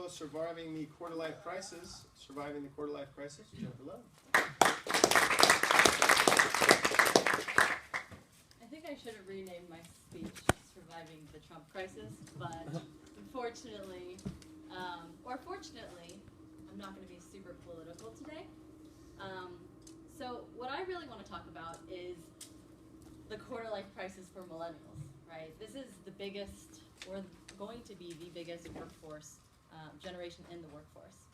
surviving the quarter-life crisis, Jennifer Love. I think I should have renamed my speech Surviving the Trump Crisis, but unfortunately, or fortunately, I'm not going to be super political today. So what I really want to talk about is the quarter-life crisis for millennials, right? This is the biggest, or going to be the biggest workforce generation in the workforce.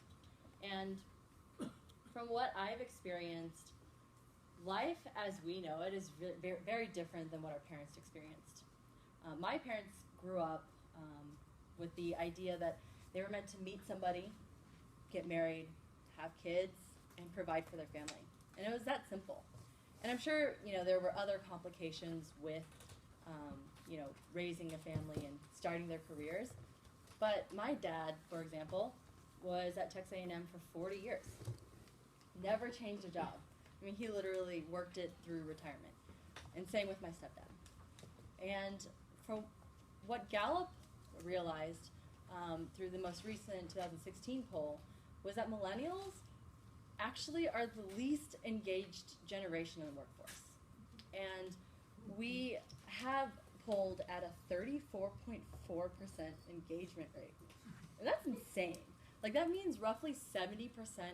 And from what I've experienced, life as we know it is very, very different than what our parents experienced. My parents grew up with the idea that they were meant to meet somebody, get married, have kids, and provide for their family. And it was that simple. And I'm sure, there were other complications with, raising a family and starting their careers. But my dad, for example, was at Texas A&M for 40 years. Never changed a job. I mean, he literally worked it through retirement. And same with my stepdad. And from what Gallup realized through the most recent 2016 poll was that millennials actually are the least engaged generation in the workforce. And we have polled at a 34.4% engagement rate. And that's insane. Like, that means roughly 70%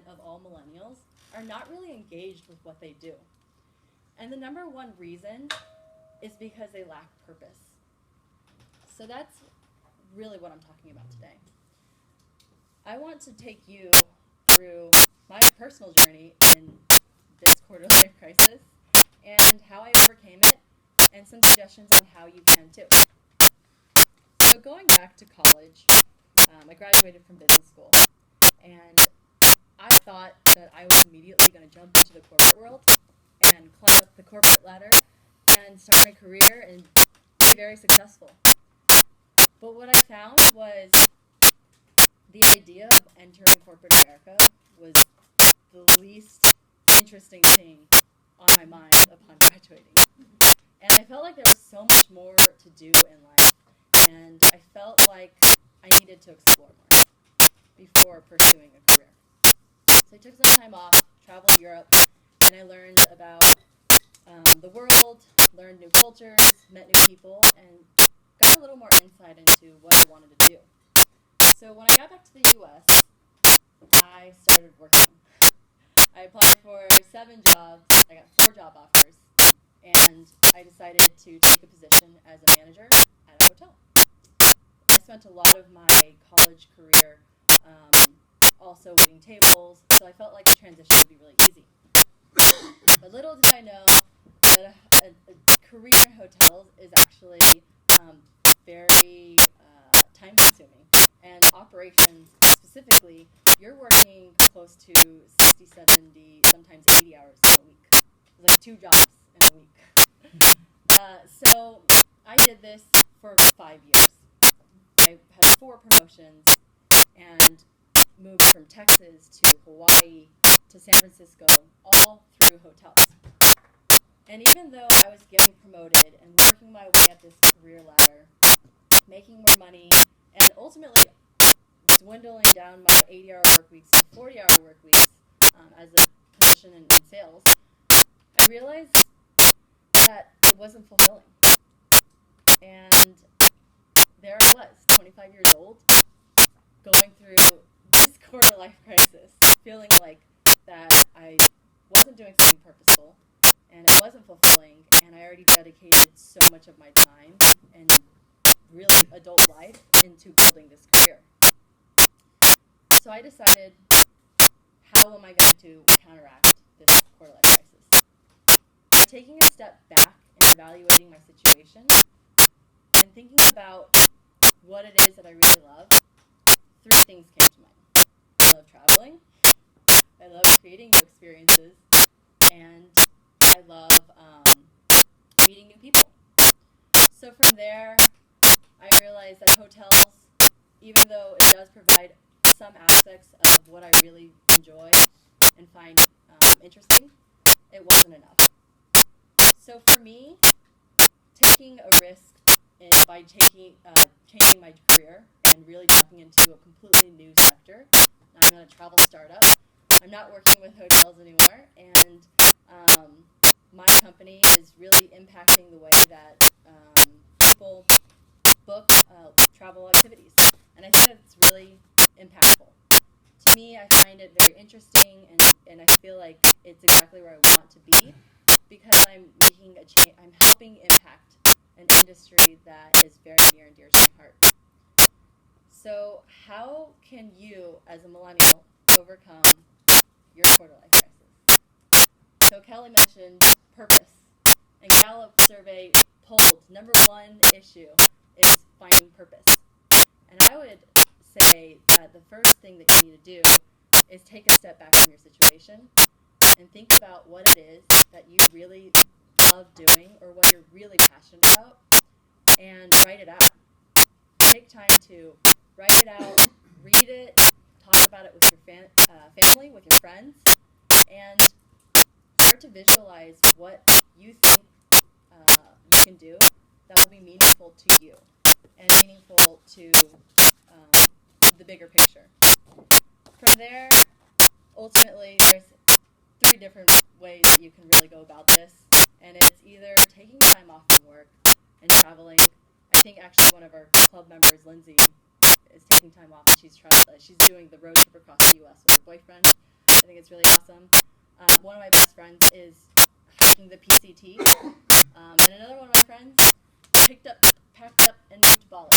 of all millennials are not really engaged with what they do. And the number one reason is because they lack purpose. So that's really what I'm talking about today. I want to take you through my personal journey in this quarter-life crisis and how I overcame it, and some suggestions on how you can too. So going back to college, I graduated from business school, and I thought that I was immediately going to jump into the corporate world and climb up the corporate ladder and start my career and be very successful. But what I found was the idea of entering corporate America was the least interesting thing on my mind upon graduating. And I felt like there was so much more to do in life, and I felt like I needed to explore more before pursuing a career. So I took some time off, traveled to Europe, and I learned about the world, learned new cultures, met new people, and got a little more insight into what I wanted to do. So when I got back to the U.S., I started working. I applied for 7 jobs, I got 4 job offers, and I decided to take a position as a manager at a hotel. I spent a lot of my college career also waiting tables, so I felt like the transition would be really easy. But little did I know that a career in hotels is actually very time-consuming, and operations specifically, you're working close to 60, 70, sometimes 80 hours in a week. It's like 2 jobs in a week. So I did this for 5 years. I had 4 promotions and moved from Texas to Hawaii to San Francisco, all through hotels. And even though I was getting promoted and working my way up this career ladder, making more money, and ultimately dwindling down my 80-hour work weeks to 40-hour work weeks as a position in sales, I realized that it wasn't fulfilling. And there I was, 25 years old, going through this quarter-life crisis, feeling like that I wasn't doing something purposeful, and it wasn't fulfilling, and I already dedicated so much of my time and really adult life into building this career. So I decided, how am I going to counteract this quarter-life crisis? By taking a step back and evaluating my situation and thinking about what it is that I really love, 3 things came to mind. I love traveling, I love creating new experiences, and I love meeting new people. So from there, I realized that hotels, even though it does provide some aspects of what I really enjoy and find interesting, it wasn't enough. So for me, taking a risk by changing my career and really jumping into a completely new section a travel startup. I'm not working with hotels anymore, and my company is really impacting the way that people book travel activities. And I think that's really impactful. To me, I find it very interesting, and I feel like it's exactly where I want to be, because I'm making a change. I'm helping impact an industry that is very near and dear to my heart. So how can you, as a millennial, overcome your quarter-life crisis? So Kelly mentioned purpose, and Gallup survey polled number one issue is finding purpose. And I would say that the first thing that you need to do is take a step back from your situation and think about what it is that you really love doing or what you're really passionate about, and write it out. Take time to write it out, read it, talk about it with your family, with your friends, and start to visualize what you think you can do that will be meaningful to you and meaningful to the bigger picture. From there, ultimately, there's 3 different ways that you can really go about this, and it's either taking time off from work and traveling. I think actually one of our club members, Lindsay, is taking time off, and she's doing the road trip across the U.S. with her boyfriend. I think it's really awesome. One of my best friends is hiking the PCT, and another one of my friends packed up, and moved to Bali.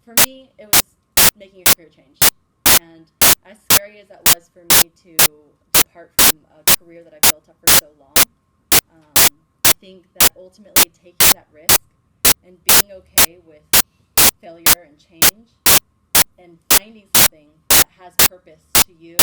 For me, it was making a career change, and as scary as that was for me to depart from a career that I built up for so long, I think that ultimately taking that risk and being okay with failure and change and finding something that has purpose to you